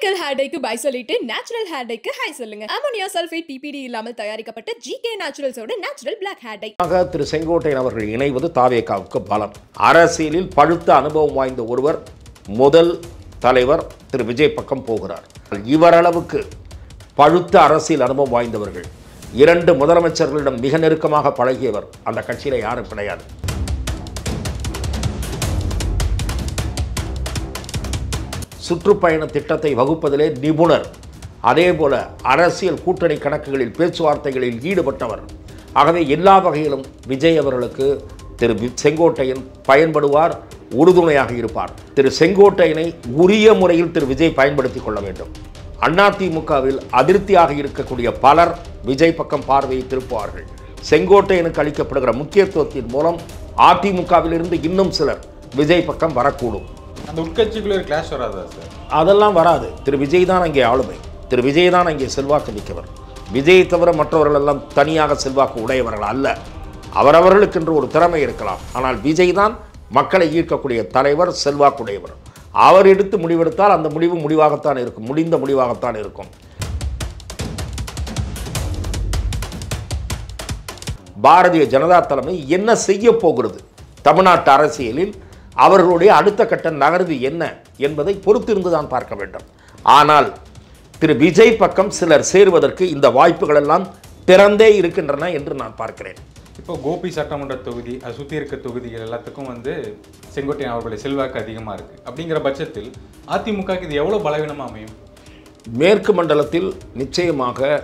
Chemical hair டைக்கு bye சொல்லிட்டு natural hair டைக்கு ஹை சொல்லுங்க. அமோனியா சல்ஃபேட் பிபிடி இல்லாமல் தயாரிக்கப்பட்ட ஜிகே நேச்சுரல்ஸோட natural black hair dye. Thiru Sengottaiyan அவர்கள் இணைவது தாவேகாவுக்கு பலம். அரசியலில் பழுத்த அனுபவம் வாய்ந்த ஒருவர் முதல் தலைவர் திரு விஜய் பக்கம் போகிறார். இவரளவுக்கு பழுத்த அரசியல் அனுபவம் வாய்ந்தவர்கள் 2 முதலமைச்சர்களிடம் மிக நெருக்கமாக பழகியவர் அந்த கட்சியில யாரும் கிடையாது. சுற்றுப்பயண திட்டத்தை வகுப்பதிலே நிபுணர், அதேபோல அரசியல் கூட்டணி கணக்குகளில் பேச்சுவார்த்தைகளில் ஈடுபட்டவர். ஆகவே எல்லா வகையிலும் விஜய் அவர்களுக்கு திரு செங்கோட்டையன் பயன்படுவார், உறுதுணையாக இருப்பார். திரு செங்கோட்டையனை உரிய முறையில் திரு விஜய் பயன்படுத்திக் கொள்ள வேண்டும். அதிமுகவில் அதிருப்தியாக இருக்கக்கூடிய பலர் விஜய் பக்கம் பார்வையை திருப்புவார்கள். செங்கோட்டையனுக்கு அளிக்கப்படுகிற முக்கியத்துவத்தின் மூலம் அதிமுகவிலிருந்து இன்னும் சிலர் விஜய் பக்கம் வரக்கூடும். அந்த உட்கட்சிக்குள்ள ஒரு கிளாஷ் வராதா சார்? அதெல்லாம் வராது. திரு விஜய் தான் அங்கே ஆளுமை, திரு விஜய் தான் அங்கே செல்வாக்கு மிக்கவர். விஜய் தவிர மற்றவர்கள் எல்லாம் தனியாக செல்வாக்கு உடையவர்கள் அல்ல. அவரவர்களுக்கென்று ஒரு திறமை இருக்கலாம், ஆனால் விஜய் தான் மக்களை ஈர்க்கக்கூடிய தலைவர், செல்வாக்குடையவர். அவர் எடுத்து முடிவெடுத்தால் அந்த முடிவு முடிவாகத்தான் இருக்கும், முடிந்த முடிவாகத்தான் இருக்கும். பாரதிய ஜனதா தலைமை என்ன செய்ய போகிறது, தமிழ்நாட்டு அரசியலில் அவர்களுடைய அடுத்த கட்ட நகர்வு என்ன என்பதை பொறுத்திருந்துதான் பார்க்க வேண்டும். ஆனால் திரு விஜய் பக்கம் சிலர் சேருவதற்கு இந்த வாய்ப்புகள் எல்லாம் திறந்தே இருக்கின்றன என்று நான் பார்க்கிறேன். இப்போ கோபி சட்டமன்ற தொகுதி, அது சுற்றி இருக்க தொகுதிகள் எல்லாத்துக்கும் செங்கோட்டையன் அவர்களுடைய செல்வாக்கு அதிகமாக இருக்குது. அப்படிங்கிற பட்சத்தில் அதிமுகக்கு இது எவ்வளோ பலவீனமாக அமையும்? மேற்கு மண்டலத்தில் நிச்சயமாக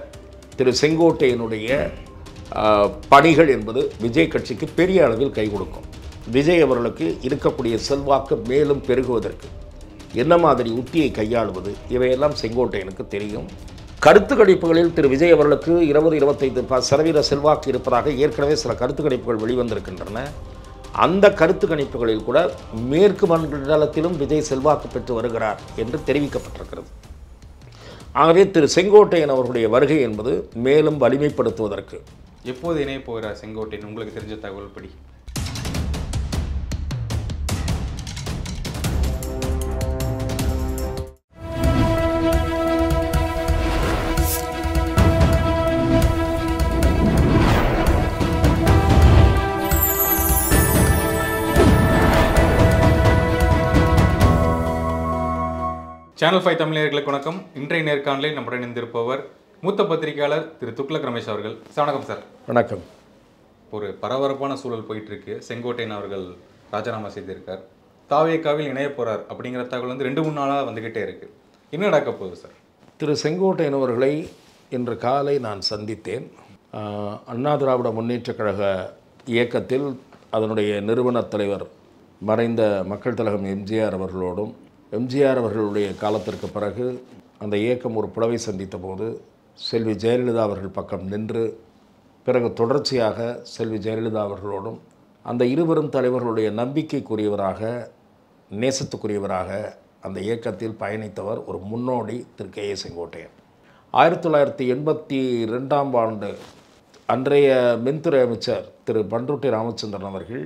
திரு செங்கோட்டையனுடைய பணிகள் என்பது விஜய் கட்சிக்கு பெரிய அளவில் கை கொடுக்கும். விஜய் அவர்களுக்கு இருக்கக்கூடிய செல்வாக்கு மேலும் பெருகுவதற்கு என்ன மாதிரி உத்தியை கையாளுவது, இவையெல்லாம் செங்கோட்டையனுக்கு தெரியும். கருத்து கணிப்புகளில் திரு விஜய் அவர்களுக்கு 20-25% செல்வாக்கு இருப்பதாக ஏற்கனவே சில கருத்து கணிப்புகள் வெளிவந்திருக்கின்றன. அந்த கருத்து கணிப்புகளில் கூட மேற்கு மண்டலத்திலும் விஜய் செல்வாக்கு பெற்று வருகிறார் என்று தெரிவிக்கப்பட்டிருக்கிறது. ஆகவே திரு செங்கோட்டையன் அவர்களுடைய வருகை என்பது மேலும் வலிமைப்படுத்துவதற்கு. எப்போது இணைய போகிறார் செங்கோட்டையன் உங்களுக்கு தெரிஞ்ச தகவல் படி? சேனல் 5 தமிழர்களுக்கு வணக்கம். இன்றைய நேர்காணலில் நம்முடன் இணைந்திருப்பவர் மூத்த பத்திரிகையாளர் திரு துக்ளக் ரமேஷ் அவர்கள். வணக்கம் சார். வணக்கம். ஒரு பரபரப்பான சூழல் போயிட்டு இருக்கு. செங்கோட்டையன் அவர்கள் ராஜினாமா செய்திருக்கார், தாவேகாவில் இணைய போறார் அப்படிங்கிற தகவல் 2-3 நாளாக வந்துகிட்டே இருக்கு. என்ன நடக்க போகுது சார்? திரு செங்கோட்டையன் அவர்களை இன்று காலை நான் சந்தித்தேன். அண்ணா திராவிட முன்னேற்ற கழக இயக்கத்தில் அதனுடைய நிறுவன தலைவர் மறைந்த மக்கள் திலகம் எம்ஜிஆர் அவர்களோடும், எம்ஜிஆர் அவர்களுடைய காலத்திற்கு பிறகு அந்த இயக்கம் ஒரு பிளவை சந்தித்த போது செல்வி ஜெயலலிதா அவர்கள் பக்கம் நின்று, பிறகு தொடர்ச்சியாக செல்வி ஜெயலலிதா அவர்களோடும் அந்த இருவரும் தலைவர்களுடைய நம்பிக்கைக்குரியவராக, நேசத்துக்குரியவராக அந்த இயக்கத்தில் பயணித்தவர் ஒரு முன்னோடி திரு கே. செங்கோட்டையன். 1982ஆம் ஆண்டு அன்றைய மின்துறை அமைச்சர் திரு பண்ருட்டி ராமச்சந்திரன் அவர்கள்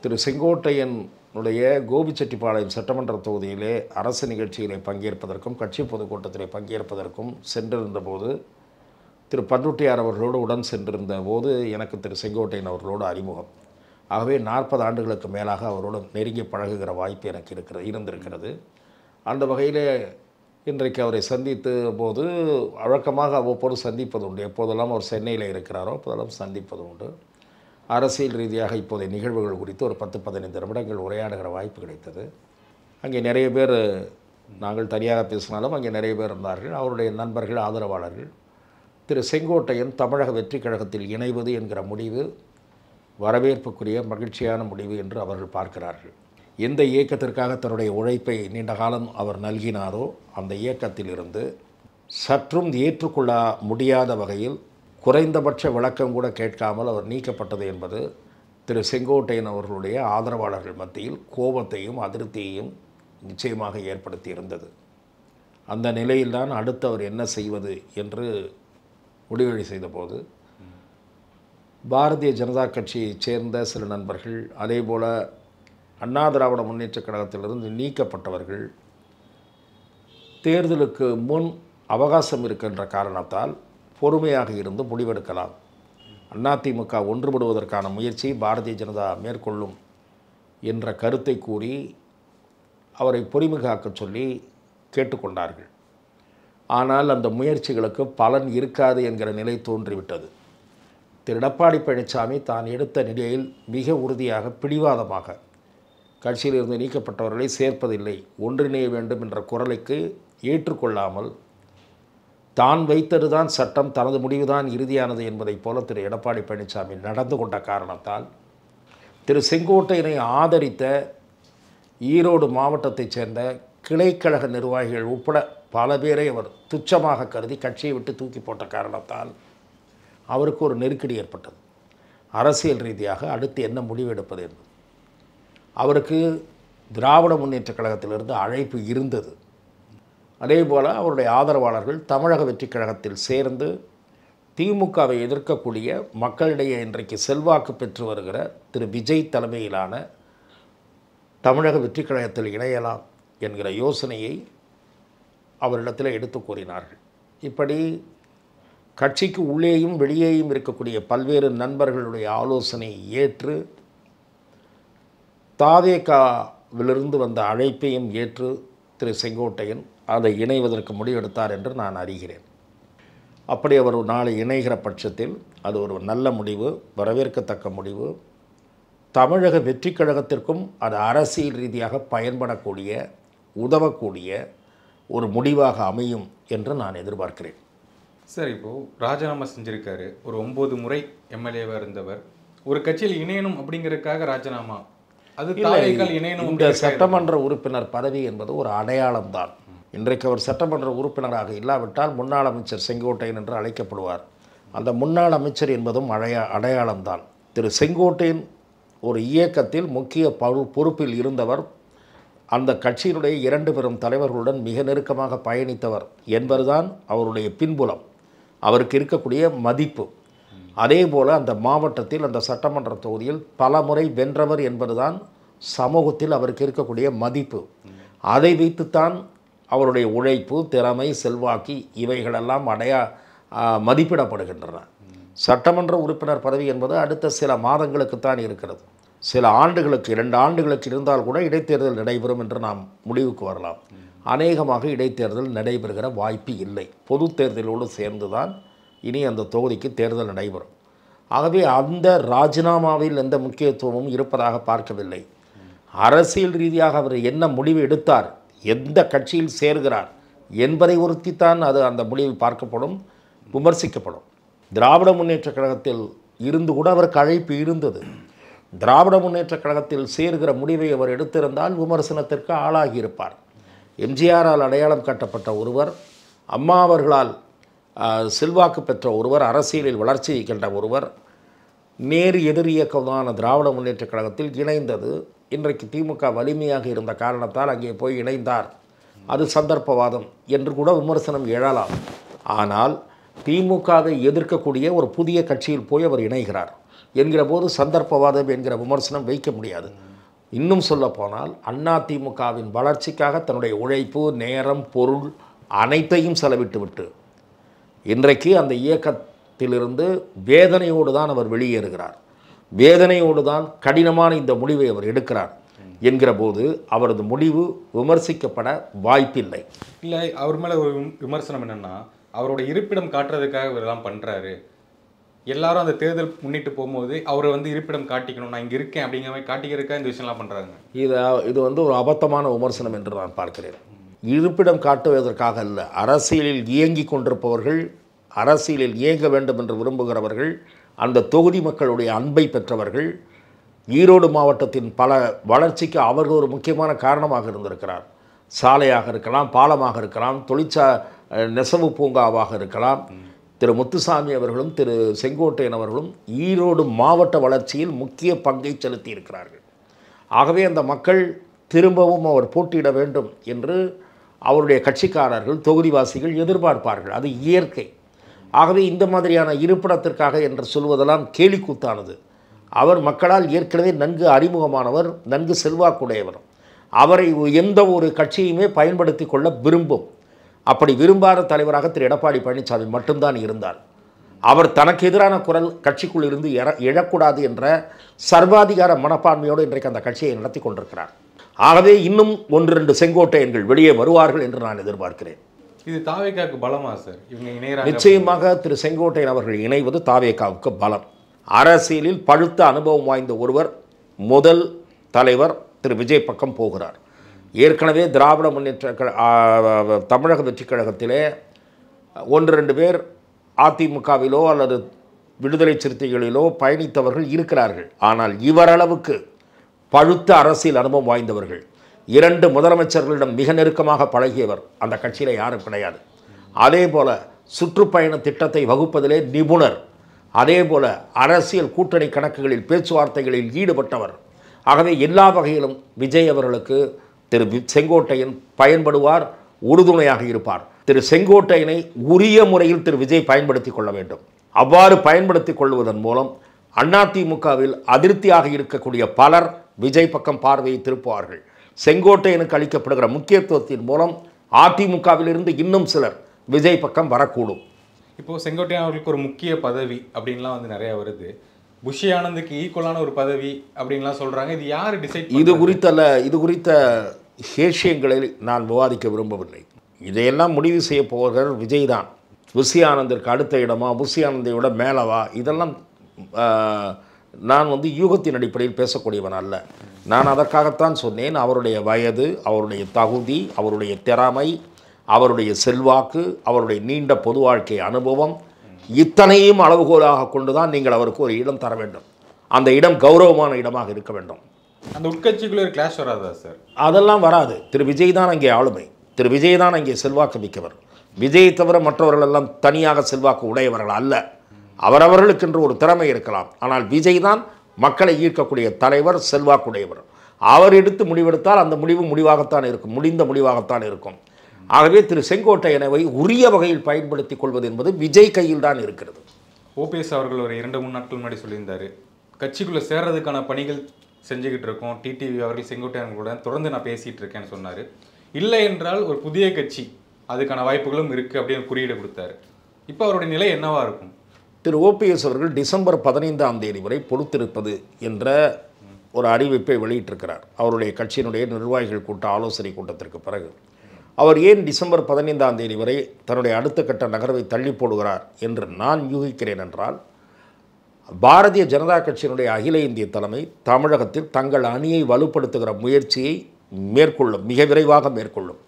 திரு செங்கோட்டையனுடைய கோபிச்செட்டிப்பாளையம் சட்டமன்ற தொகுதியிலே அரசு நிகழ்ச்சியிலே பங்கேற்பதற்கும் கட்சி பொதுக்கூட்டத்திலே பங்கேற்பதற்கும் சென்றிருந்த போது திரு பண்ருட்டியார் அவர்களோடு உடன் சென்றிருந்த போது எனக்கு திரு செங்கோட்டையன் அவர்களோடு அறிமுகம். ஆகவே 40 ஆண்டுகளுக்கு மேலாக அவரோடு நெருங்கி பழகுகிற வாய்ப்பு எனக்கு இருந்திருக்கிறது. அந்த வகையிலே இன்றைக்கு அவரை சந்தித்த போது வழக்கமாக அவ்வப்போது சந்திப்பது உண்டு. எப்போதெல்லாம் அவர் சென்னையில் இருக்கிறாரோ அப்போதெல்லாம் சந்திப்பது உண்டு. அரசியல் ரீதியாக இப்போதைய நிகழ்வுகள் குறித்து ஒரு 10-15 நிமிடங்கள் உரையாடுகிற வாய்ப்பு கிடைத்தது. அங்கே நிறைய பேர், நாங்கள் தனியாக பேசினாலும் அங்கே நிறைய பேர் இருந்தார்கள். அவருடைய நண்பர்கள், ஆதரவாளர்கள். திரு செங்கோட்டையன் தமிழக வெற்றி கழகத்தில் இணைவது என்கிற முடிவு வரவேற்புக்குரிய மகிழ்ச்சியான முடிவு என்று அவர்கள் பார்க்கிறார்கள். எந்த இயக்கத்திற்காக தன்னுடைய உழைப்பை நீண்ட காலம் அவர் நல்கினாரோ அந்த இயக்கத்திலிருந்து சற்றும் ஏற்றுக்கொள்ள முடியாத வகையில் குறைந்தபட்ச விளக்கம் கூட கேட்காமல் அவர் நீக்கப்பட்டது என்பது திரு செங்கோட்டையன் அவர்களுடைய ஆதரவாளர்கள் மத்தியில் கோபத்தையும் அதிருப்தியையும் நிச்சயமாக ஏற்படுத்தி இருந்தது. அந்த நிலையில்தான் அடுத்து அவர் என்ன செய்வது என்று முடிவெளி செய்தபோது பாரதிய ஜனதா கட்சியைச் சேர்ந்த சில நண்பர்கள், அதேபோல் அண்ணா திராவிட முன்னேற்ற கழகத்திலிருந்து நீக்கப்பட்டவர்கள், தேர்தலுக்கு முன் அவகாசம் இருக்கின்ற காரணத்தால் பொறுமையாக இருந்து முடிவெடுக்கலாம். அதிமுக ஒன்றுபடுவதற்கான முயற்சியை பாரதிய ஜனதா மேற்கொள்ளும் என்ற கருத்தை கூறி அவரை பொறுமைகாக்க சொல்லி கேட்டுக்கொண்டார்கள். ஆனால் அந்த முயற்சிகளுக்கு பலன் இருக்காது என்கிற நிலை தோன்றிவிட்டது. திரு எடப்பாடி பழனிசாமி தான் எடுத்த நிலையில் மிக உறுதியாக பிடிவாதமாக கட்சியிலிருந்து நீக்கப்பட்டவர்களை சேர்ப்பதில்லை, ஒன்றிணைய வேண்டும் என்ற குரலுக்கு ஏற்றுக்கொள்ளாமல் தான் வைத்ததுதான் சட்டம், தனது முடிவுதான் இறுதியானது என்பதைப் போல திரு எடப்பாடி பழனிசாமி நடந்து கொண்ட காரணத்தால் திரு செங்கோட்டையனை ஆதரித்த ஈரோடு மாவட்டத்தைச் சேர்ந்த கிளைக்கழக நிர்வாகிகள் உட்பட பல பேரை அவர் துச்சமாக கருதி கட்சியை விட்டு தூக்கி போட்ட காரணத்தால் அவருக்கு ஒரு நெருக்கடி ஏற்பட்டது. அரசியல் ரீதியாக அடுத்து என்ன முடிவு எடுப்பது என்று அவருக்கு திராவிட முன்னேற்றக் கழகத்திலிருந்து அழைப்பு இருந்தது. அதேபோல் அவருடைய ஆதரவாளர்கள் தமிழக வெற்றிக் கழகத்தில் சேர்ந்து திமுகவை எதிர்க்கக்கூடிய மக்களிடையே இன்றைக்கு செல்வாக்கு பெற்று வருகிற திரு விஜய் தலைமையிலான தமிழக வெற்றிக் கழகத்தில் இணையலாம் என்கிற யோசனையை அவரிடத்தில் எடுத்து கூறினார்கள். இப்படி கட்சிக்கு உள்ளேயும் வெளியேயும் இருக்கக்கூடிய பல்வேறு நண்பர்களுடைய ஆலோசனை ஏற்று தாவேகாவிலிருந்து வந்த அழைப்பையும் ஏற்று திரு செங்கோட்டையன் அதை இணைவதற்கு முடிவெடுத்தார் என்று நான் அறிகிறேன். அப்படி அவர் நாளை இணைகிற பட்சத்தில் அது ஒரு நல்ல முடிவு, வரவேற்கத்தக்க முடிவு. தமிழக வெற்றிக் கழகத்திற்கும் அது அரசியல் ரீதியாக பயன்படக்கூடிய, உதவக்கூடிய ஒரு முடிவாக அமையும் என்று நான் எதிர்பார்க்கிறேன். சார், இப்போது ராஜினாமா செஞ்சுருக்காரு. ஒரு 9 முறை எம்எல்ஏவாக இருந்தவர் ஒரு கட்சியில் இணையணும் அப்படிங்கிறதுக்காக ராஜினாமா, அது தாவேக்கால் இணையணும். இந்த சட்டமன்ற உறுப்பினர் பதவி என்பது ஒரு அடையாளம்தான். இன்றைக்கு அவர் சட்டமன்ற உறுப்பினராக இல்லாவிட்டால் முன்னாள் அமைச்சர் செங்கோட்டையன் என்று அழைக்கப்படுவார். அந்த முன்னாள் அமைச்சர் என்பதும் அடையாளம்தான். திரு செங்கோட்டையன் ஒரு இயக்கத்தில் முக்கிய பொறுப்பில் இருந்தவர், அந்த கட்சியினுடைய 2 பெரும் தலைவர்களுடன் மிக நெருக்கமாக பயணித்தவர் என்பதுதான் அவருடைய பின்புலம், அவருக்கு இருக்கக்கூடிய மதிப்பு. அதே போல் அந்த மாவட்டத்தில் அந்த சட்டமன்ற தொகுதியில் பல முறை வென்றவர் என்பதுதான் சமூகத்தில் அவருக்கு இருக்கக்கூடிய மதிப்பு. அதை வைத்துத்தான் அவருடைய உழைப்பு, திறமை, செல்வாக்கு இவைகளெல்லாம் மதிப்பிடப்படுகின்றன. சட்டமன்ற உறுப்பினர் பதவி என்பது அடுத்த சில மாதங்களுக்குத்தான் இருக்கிறது. சில ஆண்டுகளுக்கு 2 ஆண்டுகளுக்கு இருந்தால் கூட இடைத்தேர்தல் நடைபெறும் என்று நாம் முடிவுக்கு வரலாம். அநேகமாக இடைத்தேர்தல் நடைபெறுகிற வாய்ப்பு இல்லை. பொது தேர்தலோடு சேர்ந்து தான் இனி அந்த தொகுதிக்கு தேர்தல் நடைபெறும். ஆகவே அந்த ராஜினாமாவில் எந்த முக்கியத்துவமும் இருப்பதாக பார்க்கவில்லை. அரசியல் ரீதியாக அவர் என்ன முடிவு எடுத்தார், எந்த கட்சியில் சேர்கிறார் என்பதை ஒருத்தித்தான் அது அந்த முடிவு பார்க்கப்படும், விமர்சிக்கப்படும். திராவிட முன்னேற்றக் கழகத்தில் இருந்து கூட அவருக்கு அழைப்பு இருந்தது. திராவிட முன்னேற்றக் கழகத்தில் சேர்கிற முடிவை அவர் எடுத்திருந்தால் விமர்சனத்திற்கு ஆளாகியிருப்பார். எம்ஜிஆரால் அடையாளம் காட்டப்பட்ட ஒருவர், அம்மா அவர்களால் செல்வாக்கு பெற்ற ஒருவர், அரசியலில் வளர்ச்சி கண்ட ஒருவர் நேர் எதிர் இயக்கமான திராவிட முன்னேற்றக் கழகத்தில் இணைந்தது. இன்றைக்கு திமுக வலிமையாக இருந்த காரணத்தால் அங்கே போய் இணைந்தார், அது சந்தர்ப்பவாதம் என்று கூட விமர்சனம் எழலாம். ஆனால் திமுகவை எதிர்க்கக்கூடிய ஒரு புதிய கட்சியில் போய் அவர் இணைகிறார் என்கிற போது சந்தர்ப்பவாதம் என்கிற விமர்சனம் வைக்க முடியாது. இன்னும் சொல்லப்போனால் அதிமுகவின் வளர்ச்சிக்காக தன்னுடைய உழைப்பு, நேரம், பொருள் அனைத்தையும் செலவிட்டுவிட்டு இன்றைக்கு அந்த இயக்கத்திலிருந்து வேதனையோடு தான் அவர் வெளியேறுகிறார். வேதனையோடு தான் கடினமான இந்த முடிவை அவர் எடுக்கிறார் என்கிற போது அவரது முடிவு விமர்சிக்கப்பட வாய்ப்பில்லை. இல்லை, அவர் மேலே ஒரு விமர்சனம் என்னென்னா, அவரோட இருப்பிடம் காட்டுறதுக்காக இவரெல்லாம் பண்ணுறாரு. எல்லாரும் அந்த தேர்தல் முன்னிட்டு போகும்போது அவரை இருப்பிடம் காட்டிக்கணும், நான் இங்கே இருக்கேன் அப்படிங்கிற மாதிரி காட்டிக்கிறதுக்காக இந்த விஷயம்லாம் பண்ணுறாங்க. இது ஒரு அபத்தமான விமர்சனம் என்று நான் பார்க்கிறேன். இருப்பிடம் காட்டுவதற்காக அல்ல, அரசியலில் இயங்கி கொண்டிருப்பவர்கள், அரசியலில் இயங்க வேண்டும் என்று விரும்புகிறவர்கள், அந்த தொகுதி மக்களுடைய அன்பை பெற்றவர்கள், ஈரோடு மாவட்டத்தின் பல வளர்ச்சிக்கு அவர்கள் ஒரு முக்கியமான காரணமாக இருந்திருக்கிறார். சாலையாக இருக்கலாம், பாலமாக இருக்கலாம், நெசவு பூங்காவாக இருக்கலாம். திரு முத்துசாமி அவர்களும் திரு செங்கோட்டையன் அவர்களும் ஈரோடு மாவட்ட வளர்ச்சியில் முக்கிய பங்கை செலுத்தி இருக்கிறார்கள். ஆகவே அந்த மக்கள் திரும்பவும் அவர் போட்டியிட வேண்டும் என்று அவருடைய கட்சிக்காரர்கள், தொகுதிவாசிகள் எதிர்பார்ப்பார்கள். அது இயற்கை. ஆகவே இந்த மாதிரியான இருப்பிடத்திற்காக என்று சொல்வதெல்லாம் கேலிக்கூத்தானது. அவர் மக்களால் ஏற்கனவே நன்கு அறிமுகமானவர், நன்கு செல்வாக்குடையவர். அவரை எந்த ஒரு கட்சியுமே பயன்படுத்தி கொள்ள விரும்பும். அப்படி விரும்பாத தலைவராக திரு எடப்பாடி பழனிசாமி மட்டும்தான் இருந்தார். அவர் தனக்கு எதிரான குரல் கட்சிக்குள் இருந்து எழக்கூடாது என்ற சர்வாதிகார மனப்பான்மையோடு இன்றைக்கு அந்த கட்சியை நடத்தி கொண்டிருக்கிறார். ஆகவே இன்னும் 1-2 செங்கோட்டையன்கள் வெளியே வருவார்கள் என்று நான் எதிர்பார்க்கிறேன். இது தாவேகாவுக்கு பலமா சார்? இவங்க இணையறாங்க. நிச்சயமாக திரு செங்கோட்டையன் அவர்கள் இணைவது தாவேகாவுக்கு பலம். அரசியலில் பழுத்த அனுபவம் வாய்ந்த ஒருவர் முதல் தலைவர் திரு விஜய் பக்கம் போகிறார். ஏற்கனவே திராவிட முன்னேற்ற தமிழக வெற்றி கழகத்திலே 1-2 பேர் அதிமுகவிலோ அல்லது விடுதலை சிறுத்தைகளிலோ பயணித்தவர்கள் இருக்கிறார்கள். ஆனால் இவரளவுக்கு பழுத்த அரசியல் அனுபவம் வாய்ந்தவர்கள், 2 முதலமைச்சர்களிடம் மிக நெருக்கமாக பழகியவர் அந்த கட்சியில் யாரும் கிடையாது. அதே போல சுற்றுப்பயண திட்டத்தை வகுப்பதிலே நிபுணர், அதே போல அரசியல் கூட்டணி கணக்குகளில் பேச்சுவார்த்தைகளில் ஈடுபட்டவர். ஆகவே எல்லா வகையிலும் விஜய் அவர்களுக்கு திரு செங்கோட்டையன் பயன்படுவார், உறுதுணையாக இருப்பார். திரு செங்கோட்டையனை உரிய முறையில் திரு விஜய் பயன்படுத்தி கொள்ள வேண்டும். அவ்வாறு பயன்படுத்தி கொள்வதன் மூலம் அதிமுகவில் அதிருப்தியாக இருக்கக்கூடிய பலர் விஜய் பக்கம் பார்வையை திருப்புவார்கள். செங்கோட்டையனுக்கு அளிக்கப்படுகிற முக்கியத்துவத்தின் மூலம் அதிமுகவிலிருந்து இன்னும் சிலர் விஜய் பக்கம் வரக்கூடும். இப்போது செங்கோட்டையன் அவர்களுக்கு ஒரு முக்கிய பதவி அப்படின்லாம் வந்து நிறைய வருது. புஷி ஆனந்துக்கு ஈக்குவலான ஒரு பதவி அப்படின்லாம் சொல்கிறாங்க. இது யார் டிசைட்? இது குறித்த விஷயங்களை நான் விவாதிக்க விரும்பவில்லை. இதையெல்லாம் முடிவு செய்ய போகிற விஜய் தான். புஷி ஆனந்திற்கு அடுத்த இடமா, புஷி ஆனந்தை விட மேலவா, இதெல்லாம் நான் யூகத்தின் அடிப்படையில் பேசக்கூடியவன் அல்ல. நான் அதற்காகத்தான் சொன்னேன், அவருடைய வயது, அவருடைய தகுதி, அவருடைய திறமை, அவருடைய செல்வாக்கு, அவருடைய நீண்ட பொது வாழ்க்கை அனுபவம், இத்தனையும் அளவுகோலாக கொண்டு தான் நீங்கள் அவருக்கு ஒரு இடம் தர வேண்டும். அந்த இடம் கௌரவமான இடமாக இருக்க வேண்டும். அந்த உட்கட்சிக்குள்ளே ஒரு கிளாஷ் வராதா சார்? அதெல்லாம் வராது. திரு விஜய் தான் அங்கே ஆளுமை, திரு விஜய் தான் அங்கே செல்வாக்கு மிக்கவர். விஜய் தவிர மற்றவர்கள் எல்லாம் தனியாக செல்வாக்கு உடையவர்கள் அல்ல. அவரவர்களுக்கென்று ஒரு திறமை இருக்கலாம், ஆனால் விஜய் தான் மக்களை ஈர்க்கக்கூடிய தலைவர், செல்வாக்குடையவர். அவர் எடுத்து முடிவெடுத்தால் அந்த முடிவு முடிவாகத்தான் இருக்கும், முடிந்த முடிவாகத்தான் இருக்கும். ஆகவே திரு செங்கோட்டையனை உரிய வகையில் பயன்படுத்திக் கொள்வது என்பது விஜய் கையில் தான் இருக்கிறது. ஓபிஎஸ் அவர்கள் ஒரு 2-3 நாட்கள் முன்னாடி சொல்லியிருந்தார், கட்சிக்குள்ளே சேர்றதுக்கான பணிகள் செஞ்சுக்கிட்டு இருக்கோம், டிடிவி அவர்கள் செங்கோட்டையன் கூட தொடர்ந்து நான் பேசிகிட்டு இருக்கேன்னு சொன்னார். இல்லை என்றால் ஒரு புதிய கட்சி அதுக்கான வாய்ப்புகளும் இருக்குது அப்படின்னு குறியீடு கொடுத்தாரு. இப்போ அவருடைய நிலை என்னவாக இருக்கும்? திரு ஓபிஎஸ் அவர்கள் டிசம்பர் 15ஆம் தேதி வரை பொறுத்திருப்பது என்ற ஒரு அறிவிப்பை வெளியிட்டிருக்கிறார். அவருடைய கட்சியினுடைய நிர்வாகிகள் கூட்ட ஆலோசனை கூட்டத்திற்கு பிறகு அவர் ஏன் டிசம்பர் 15ஆம் தேதி வரை தன்னுடைய அடுத்த கட்ட நகர்வை தள்ளி போடுகிறார் என்று நான் யூகிக்கிறேன் என்றால், பாரதிய ஜனதா கட்சியினுடைய அகில இந்திய தலைமை தமிழகத்தில் தங்கள் அணியை வலுப்படுத்துகிற முயற்சியை மேற்கொள்ளும், மிக விரைவாக மேற்கொள்ளும்.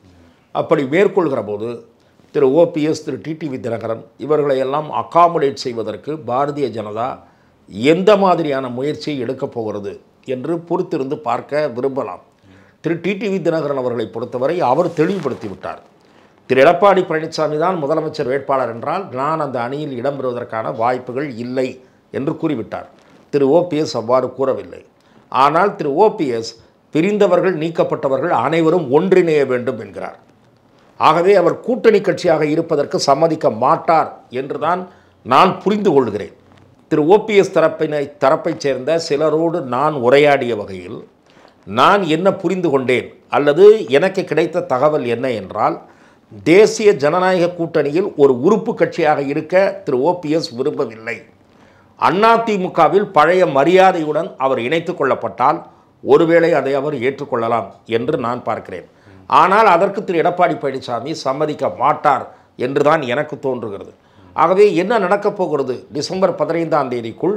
அப்படி மேற்கொள்கிற போது திரு ஓபிஎஸ், திரு டிடிவி தினகரன் இவர்களை எல்லாம் அகாமடேட் செய்வதற்கு பாரதிய ஜனதா எந்த மாதிரியான முயற்சியை எடுக்கப் போகிறது என்று பொறுத்திருந்து பார்க்க விரும்பலாம். திரு டிடிவி தினகரன் அவர்களை பொறுத்தவரை அவர் தெளிவுபடுத்தி விட்டார். திரு எடப்பாடி பழனிசாமி தான் முதலமைச்சர் வேட்பாளர் என்றால் நான் அந்த அணியில் இடம்பெறுவதற்கான வாய்ப்புகள் இல்லை என்று கூறிவிட்டார். திரு ஓபிஎஸ் அவ்வாறு கூறவில்லை. ஆனால் திரு ஓபிஎஸ் பிரிந்தவர்கள், நீக்கப்பட்டவர்கள் அனைவரும் ஒன்றிணைய வேண்டும் என்கிறார். ஆகவே அவர் கூட்டணி கட்சியாக இருப்பதற்கு சம்மதிக்க மாட்டார் என்றுதான் நான் புரிந்து கொள்கிறேன். திரு ஓபிஎஸ் தரப்பைச் சேர்ந்த சிலரோடு நான் உரையாடிய வகையில் நான் என்ன புரிந்து கொண்டேன் அல்லது எனக்கு கிடைத்த தகவல் என்ன என்றால், தேசிய ஜனநாயக கூட்டணியில் ஒரு உறுப்பு கட்சியாக இருக்க திரு ஓபிஎஸ் விரும்பவில்லை. அதிமுகவில் பழைய மரியாதையுடன் அவர் இணைத்து கொள்ளப்பட்டால் ஒருவேளை அதை அவர் ஏற்றுக்கொள்ளலாம் என்று நான் பார்க்கிறேன். ஆனால் அதற்கு திரு எடப்பாடி பழனிசாமி சம்மதிக்க மாட்டார் என்று தான் எனக்கு தோன்றுகிறது. ஆகவே என்ன நடக்கப் போகிறது, டிசம்பர் 15ஆம் தேதிக்குள்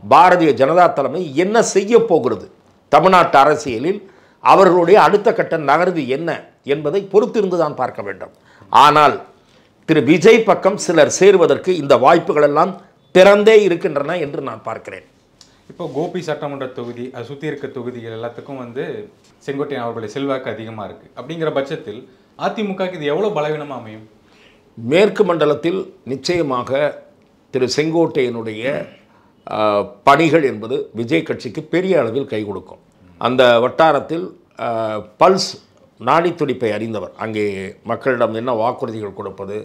பாரதிய ஜனதா தலைமை என்ன செய்ய போகிறது, தமிழ்நாட்டு அரசியலில் அவர்களுடைய அடுத்த கட்ட நகர்வு என்ன என்பதை பொறுத்திருந்து தான் பார்க்க வேண்டும். ஆனால் திரு விஜய் பக்கம் சிலர் சேருவதற்கு இந்த வாய்ப்புகள் எல்லாம் திறந்தே இருக்கின்றன என்று நான் பார்க்கிறேன். இப்போ கோபி சட்டமன்ற தொகுதி, அது சுற்றி இருக்க தொகுதிகள் எல்லாத்துக்கும் செங்கோட்டையன் அவர்களுடைய செல்வாக்கு அதிகமாக இருக்குது. அப்படிங்கிற பட்சத்தில் அதிமுகக்கு இது எவ்வளோ பலவீனமாக அமையும்? மேற்கு மண்டலத்தில் நிச்சயமாக திரு செங்கோட்டையனுடைய பணிகள் என்பது விஜய் கட்சிக்கு பெரிய அளவில் கை கொடுக்கும். அந்த வட்டாரத்தில் பல்ஸ் நாடி துடிப்பை அறிந்தவர். அங்கே மக்களிடம் என்ன வாக்குறுதிகள் கொடுப்பது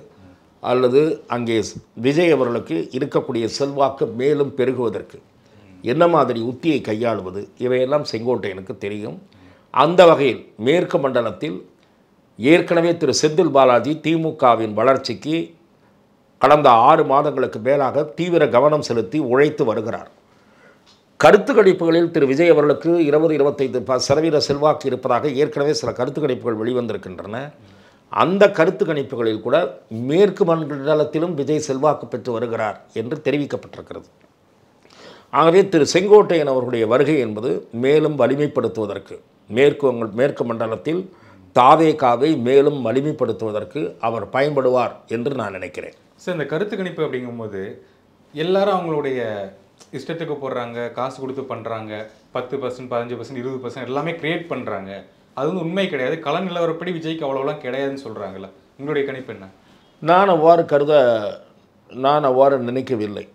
அல்லது அங்கே விஜய் அவர்களுக்கு இருக்கக்கூடிய செல்வாக்கு மேலும் பெருகுவதற்கு என்ன மாதிரி உத்தியை கையாளுவது, இவையெல்லாம் செங்கோட்டையனுக்கு தெரியும். அந்த வகையில் மேற்கு மண்டலத்தில் ஏற்கனவே திரு செந்தில் பாலாஜி திமுகவின் வளர்ச்சிக்கு கடந்த 6 மாதங்களுக்கு மேலாக தீவிர கவனம் செலுத்தி உழைத்து வருகிறார். கருத்து கணிப்புகளில் திரு விஜய் அவர்களுக்கு 20-25% செல்வாக்கு இருப்பதாக ஏற்கனவே சில கருத்து கணிப்புகள் வெளிவந்திருக்கின்றன. அந்த கருத்து கணிப்புகளில் கூட மேற்கு மண்டலத்திலும் விஜய் செல்வாக்கு பெற்று வருகிறார் என்று தெரிவிக்கப்பட்டிருக்கிறது. ஆகவே திரு செங்கோட்டையன் அவர்களுடைய வருகை என்பது மேலும் வலிமைப்படுத்துவதற்கு மேற்கு மண்டலத்தில் தாவேகாவை மேலும் வலிமைப்படுத்துவதற்கு அவர் பயன்படுவார் என்று நான் நினைக்கிறேன். சார், இந்த கருத்து கணிப்பு அப்படிங்கும்போது எல்லாரும் அவங்களுடைய இஷ்டத்துக்கு போடுறாங்க, காசு கொடுத்து பண்ணுறாங்க, 10%, 15%, 20% எல்லாமே கிரியேட் பண்ணுறாங்க. அது வந்து உண்மை கிடையாது. கள நிலவரப்படி விஜய்க்கு அவ்வளோலாம் கிடையாதுன்னு சொல்கிறாங்களா? உங்களுடைய கணிப்பு என்ன? நான் அவ்வாறு நினைக்கவில்லை.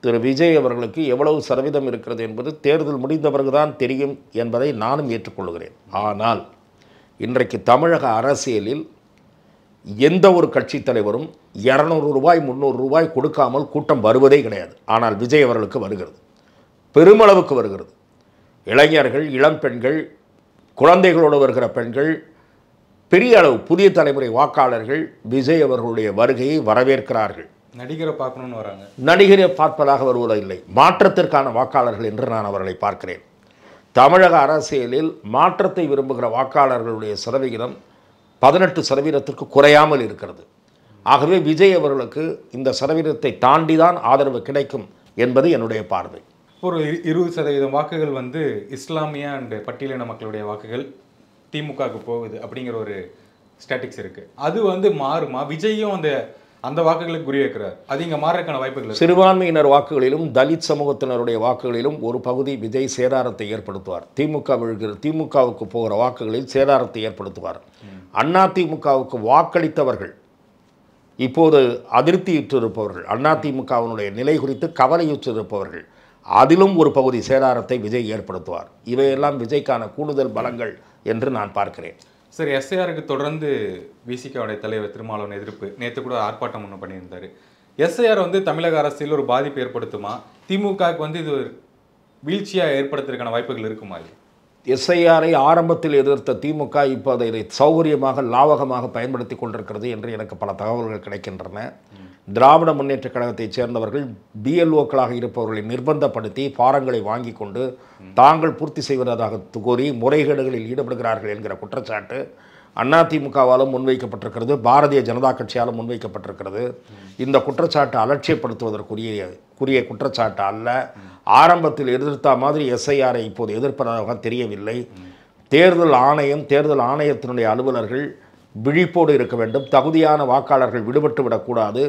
திரு விஜய் அவர்களுக்கு எவ்வளவு சதவீதம் இருக்கிறது என்பது தேர்தல் முடிந்த பிறகுதான் தெரியும் என்பதை நானும் ஏற்றுக்கொள்கிறேன். ஆனால் இன்றைக்கு தமிழக அரசியலில் எந்த ஒரு கட்சி தலைவரும் 200 ரூபாய் 300 ரூபாய் கொடுக்காமல் கூட்டம் வருவதே கிடையாது. ஆனால் விஜய் அவர்களுக்கு வருகிறது, பெருமளவுக்கு வருகிறது. இளைஞர்கள், இளம் பெண்கள், குழந்தைகளோடு வருகிற பெண்கள், பெரிய அளவு புதிய தலைமுறை வாக்காளர்கள் விஜய் அவர்களுடைய வருகையை வரவேற்கிறார்கள். நடிகரை பார்க்கணுன்னு வராங்க. நடிகரை பார்ப்பதாக வருவதில்லை, மாற்றத்திற்கான வாக்காளர்கள் என்று நான் அவர்களை பார்க்கிறேன். தமிழக அரசியலில் மாற்றத்தை விரும்புகிற வாக்காளர்களுடைய சதவிகிதம் 18% குறையாமல் இருக்கிறது. ஆகவே விஜய் அவர்களுக்கு இந்த சதவீதத்தை தாண்டி தான் ஆதரவு கிடைக்கும் என்பது என்னுடைய பார்வை. ஒரு 20% வாக்குகள் வந்து இஸ்லாமிய அண்ட் பட்டியலின மக்களுடைய வாக்குகள் திமுகவுக்கு போகுது அப்படிங்கிற ஒரு ஸ்டாட்டிக்ஸ் இருக்குது. அது வந்து மாறுமா? விஜயும் அந்த வாக்குகளுக்கு குறி வைக்கிறார். அது இங்கே மாறக்கான வாய்ப்புகள். சிறுபான்மையினர் வாக்குகளிலும் தலித் சமூகத்தினருடைய வாக்குகளிலும் ஒரு பகுதி விஜய் சேதாரத்தை ஏற்படுத்துவார். திமுகவுக்கு போகிற வாக்குகளில் சேதாரத்தை ஏற்படுத்துவார். அதிமுகவுக்கு வாக்களித்தவர்கள் இப்போது அதிருப்தியுற்றிருப்பவர்கள், அதிமுகவினுடைய நிலை குறித்து கவலையுற்றிருப்பவர்கள், அதிலும் ஒரு பகுதி சேதாரத்தை விஜய் ஏற்படுத்துவார். இவையெல்லாம் விஜய்க்கான கூடுதல் பலங்கள் என்று நான் பார்க்கிறேன். சரி, எஸ்ஐஆருக்கு தொடர்ந்து விசிகாவுடைய தலைவர் திருமாவளவன் எதிர்ப்பு நேற்று கூட ஆர்ப்பாட்டம் ஒன்று பண்ணியிருந்தார். எஸ்ஐஆர் வந்து தமிழக அரசியல் ஒரு பாதிப்பு ஏற்படுத்துமா? திமுகவுக்கு வந்து இது வீழ்ச்சியாக ஏற்படுத்துறதுக்கான வாய்ப்புகள் இருக்குமா? எஸ்ஐஆரை ஆரம்பத்தில் எதிர்த்த திமுக இப்போ அதை சௌகரியமாக லாவகமாக பயன்படுத்தி கொண்டிருக்கிறது என்று எனக்கு பல தகவல்கள் கிடைக்கின்றன. திராவிட முன்னேற்ற கழகத்தைச் சேர்ந்தவர்கள் பிஎல்ஓக்களாக இருப்பவர்களை நிர்பந்தப்படுத்தி பாரங்களை வாங்கி கொண்டு தாங்கள் பூர்த்தி செய்வதாக கூறி முறைகேடுகளில் ஈடுபடுகிறார்கள் என்கிற குற்றச்சாட்டு அதிமுகவாலும் முன்வைக்கப்பட்டிருக்கிறது, பாரதிய ஜனதா கட்சியாலும் முன்வைக்கப்பட்டிருக்கிறது. இந்த குற்றச்சாட்டு அலட்சியப்படுத்துவதற்குரிய குற்றச்சாட்டு அல்ல. ஆரம்பத்தில் எதிர்த்த மாதிரி எஸ்ஐஆரை இப்போது எதிர்ப்பதாக தெரியவில்லை. தேர்தல் ஆணையத்தினுடைய அலுவலர்கள் விழிப்போடு இருக்க வேண்டும். தகுதியான வாக்காளர்கள் விடுபட்டு விடக்கூடாது.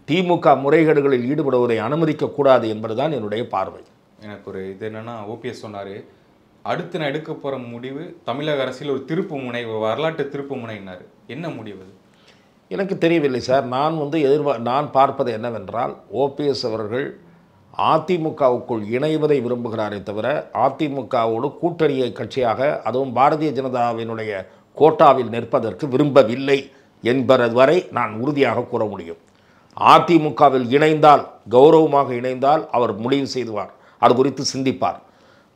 திமுக முறைகேடுகளில் ஈடுபடுவதை அனுமதிக்கக்கூடாது என்பதுதான் என்னுடைய பார்வை. எனக்கு ஒரு இது என்னென்னா, ஓபிஎஸ் சொன்னார், அடுத்து நான் எடுக்க போகிற முடிவு தமிழக அரசியல் ஒரு திருப்பு முனை, ஒரு வரலாற்று திருப்பு முனைன்னாரு. என்ன முடிவு? எனக்கு தெரியவில்லை சார். நான் பார்ப்பது என்னவென்றால், ஓபிஎஸ் அவர்கள் அதிமுகவுக்குள் இணைவதை விரும்புகிறாரே தவிர அதிமுகவோடு கூட்டணி கட்சியாக, அதுவும் பாரதிய ஜனதாவினுடைய கோட்டாவில் நிற்பதற்கு விரும்பவில்லை என்பது வரை நான் உறுதியாக கூற முடியும். அதிமுகவில் இணைந்தால், கௌரவமாக இணைந்தால் அவர் முடிவு செய்துவார், அது குறித்து சிந்திப்பார்.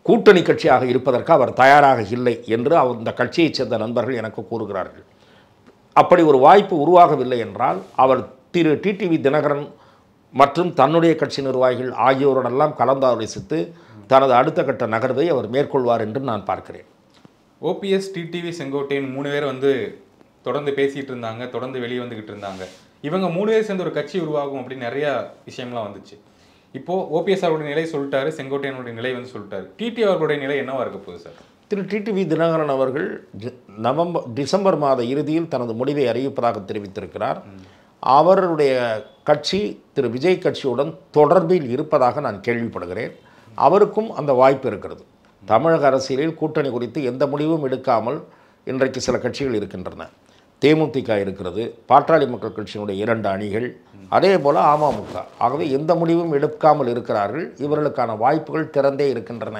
கூட்டணி கட்சியாக இருப்பதற்கு அவர் தயாராக இல்லை என்று அந்த கட்சியைச் சேர்ந்த நண்பர்கள் எனக்கு கூறுகிறார்கள். அப்படி ஒரு வாய்ப்பு உருவாகவில்லை என்றால் அவர் திரு டிடிவி தினகரன் மற்றும் தன்னுடைய கட்சி நிர்வாகிகள் ஆகியோருடெல்லாம் கலந்தாலோசித்து தனது அடுத்த கட்ட நகர்வை அவர் மேற்கொள்வார் என்று நான் பார்க்கிறேன். ஓபிஎஸ், டிடிவி, செங்கோட்டையன் 3 பேர் வந்து தொடர்ந்து பேசிகிட்டு இருந்தாங்க, தொடர்ந்து வெளியே வந்துக்கிட்டு இருந்தாங்க. இவங்க 3 பேர் சேர்ந்து ஒரு கட்சி உருவாகும் அப்படின்னு நிறையா விஷயம்லாம் வந்துச்சு. இப்போது ஓபிஎஸ் அவருடைய நிலை சொல்லிட்டாரு, செங்கோட்டையனுடைய நிலை வந்து சொல்லிட்டாரு. டிடிவி அவர்களுடைய நிலை என்னவா இருக்க போகுது சார்? திரு டிடிவி தினகரன் அவர்கள் டிசம்பர் மாத இறுதியில் தனது முடிவை அறிவிப்பதாக தெரிவித்திருக்கிறார். அவருடைய கட்சி திரு விஜய் கட்சியுடன் தொடர்பில் இருப்பதாக நான் கேள்விப்படுகிறேன். அவருக்கும் அந்த வாய்ப்பு இருக்கிறது. தமிழக அரசியலில் கூட்டணி குறித்து எந்த முடிவும் எடுக்காமல் இன்றைக்கு சில கட்சிகள் இருக்கின்றன. தேமுதிக இருக்கிறது, பாட்டாளி மக்கள் கட்சியினுடைய 2 அணிகள், அதே போல் அமமுக. ஆகவே எந்த முடிவும் எடுக்காமல் இருக்கிறார்கள். இவர்களுக்கான வாய்ப்புகள் திறந்தே இருக்கின்றன.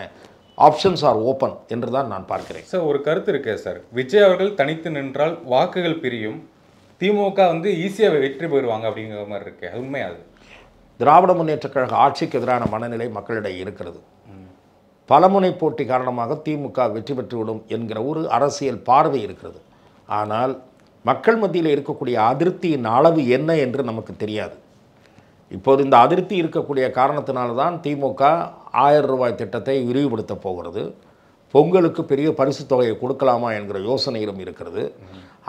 ஆப்ஷன்ஸ் ஆர் ஓப்பன் என்று தான் நான் பார்க்கிறேன். சார், ஒரு கருத்து இருக்கே சார், விஜய் அவர்கள் தனித்து நின்றால் வாக்குகள் பிரியும், திமுக வந்து ஈஸியாக வெற்றி பெறுவாங்க அப்படிங்கிற மாதிரி இருக்கு. அது உண்மையாது? திராவிட முன்னேற்ற கழக ஆட்சிக்கு எதிரான மனநிலை மக்களிடையே இருக்கிறது. பலமுனை போட்டி காரணமாக திமுக வெற்றி பெற்றுவிடும் என்கிற ஒரு அரசியல் பார்வை இருக்கிறது. ஆனால் மக்கள் மத்தியில் இருக்கக்கூடிய அதிருப்தியின் அளவு என்ன என்று நமக்கு தெரியாது. இப்போது இந்த அதிருப்தி இருக்கக்கூடிய காரணத்தினால்தான் திமுக 1000 ரூபாய் திட்டத்தை விரிவுபடுத்த போகிறது. பொங்கலுக்கு பெரிய பரிசு தொகையை கொடுக்கலாமா என்கிற யோசனையிலும் இருக்கிறது.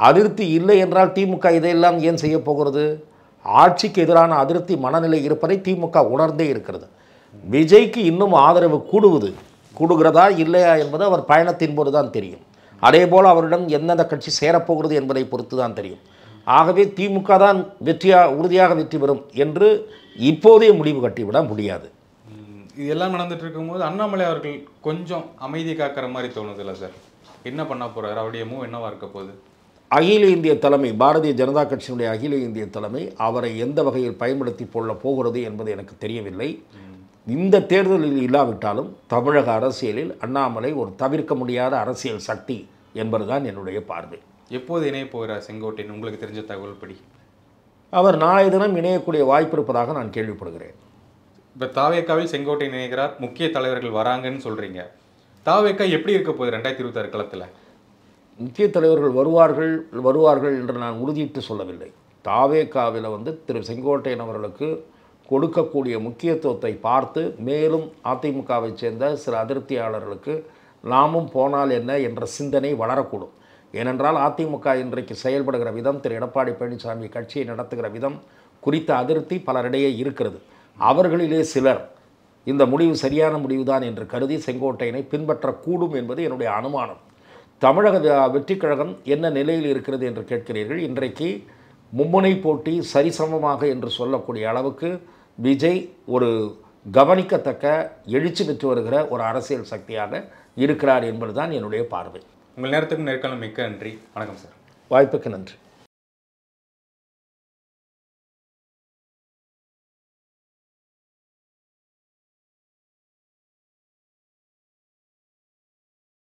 அதிருப்தி இல்லை என்றால் திமுக இதையெல்லாம் ஏன் செய்ய போகிறது? ஆட்சிக்கு எதிரான அதிருப்தி மனநிலை இருப்பதை திமுக உணர்ந்தே இருக்கிறது. விஜய்க்கு இன்னும் ஆதரவு கூடுகிறதா இல்லையா என்பது அவர் பயணத்தின் போது தான் தெரியும். அதேபோல் அவரிடம் எந்தெந்த கட்சி சேரப்போகிறது என்பதை பொறுத்து தான் தெரியும். ஆகவே திமுக தான் உறுதியாக வெற்றி பெறும் என்று இப்போதே முடிவு கட்டிவிட முடியாது. இது எல்லாம் நடந்துட்டு இருக்கும்போது அண்ணாமலை அவர்கள் கொஞ்சம் அமைதி காக்கிற மாதிரி தோணுதில்ல சார்? என்ன பண்ண போறாரு? அவருடைய மூவ் என்னவா இருக்க போகுது? அகில இந்திய தலைமை, பாரதிய ஜனதா கட்சியினுடைய அகில இந்திய தலைமை அவரை எந்த வகையில் பயன்படுத்தி கொள்ள போகிறது என்பது எனக்கு தெரியவில்லை. இந்த தேர்தலில் இல்லாவிட்டாலும் தமிழக அரசியலில் அண்ணாமலை ஒரு தவிர்க்க முடியாத அரசியல் சக்தி என்பதுதான் என்னுடைய பார்வை. எப்போது இணைய போகிறார் செங்கோட்டையன்? உங்களுக்கு தெரிஞ்ச தகவல் படி அவர் நாளைய தினம் இணையக்கூடிய வாய்ப்பு இருப்பதாக நான் கேள்விப்படுகிறேன். இப்போ தாவேக்காவில் செங்கோட்டையன் இணைகிறார், முக்கிய தலைவர்கள் வராங்கன்னு சொல்கிறீங்க. தாவேக்கா எப்படி இருக்க போகுது 2026 களத்தில்? முக்கிய தலைவர்கள் வருவார்கள் என்று நான் உறுதியிட்டு சொல்லவில்லை. தாவேக்காவில் திரு செங்கோட்டையன் அவர்களுக்கு கொடுக்கக்கூடிய முக்கியத்துவத்தை பார்த்து மேலும் அதிமுகவை சேர்ந்த சில அதிருப்தியாளர்களுக்கு நாமும் போனால் என்ன என்ற சிந்தனை வளரக்கூடும். ஏனென்றால் அதிமுக இன்றைக்கு செயல்படுகிற விதம், திரு எடப்பாடி பழனிசாமி கட்சியை நடத்துகிற விதம் குறித்த அதிருப்தி பலரிடையே இருக்கிறது. அவர்களிலே சிலர் இந்த முடிவு சரியான முடிவுதான் என்று கருதி செங்கோட்டையனை பின்பற்றக்கூடும் என்பது என்னுடைய அனுமானம். தமிழக வெற்றிக் கழகம் என்ன நிலையில் இருக்கிறது என்று கேட்கிறீர்கள். இன்றைக்கு மும்முனை போட்டி சரிசமமாக என்று சொல்லக்கூடிய அளவுக்கு விஜய் ஒரு கவனிக்கத்தக்க எழுச்சி பெற்று வருகிற ஒரு அரசியல் சக்தியாக இருக்கிறார் என்பதுதான் என்னுடைய பார்வை. உங்கள் நேரத்துக்கும் நேர்காணல் மிக்க நன்றி. வணக்கம் சார். வாய்ப்புக்கு நன்றி.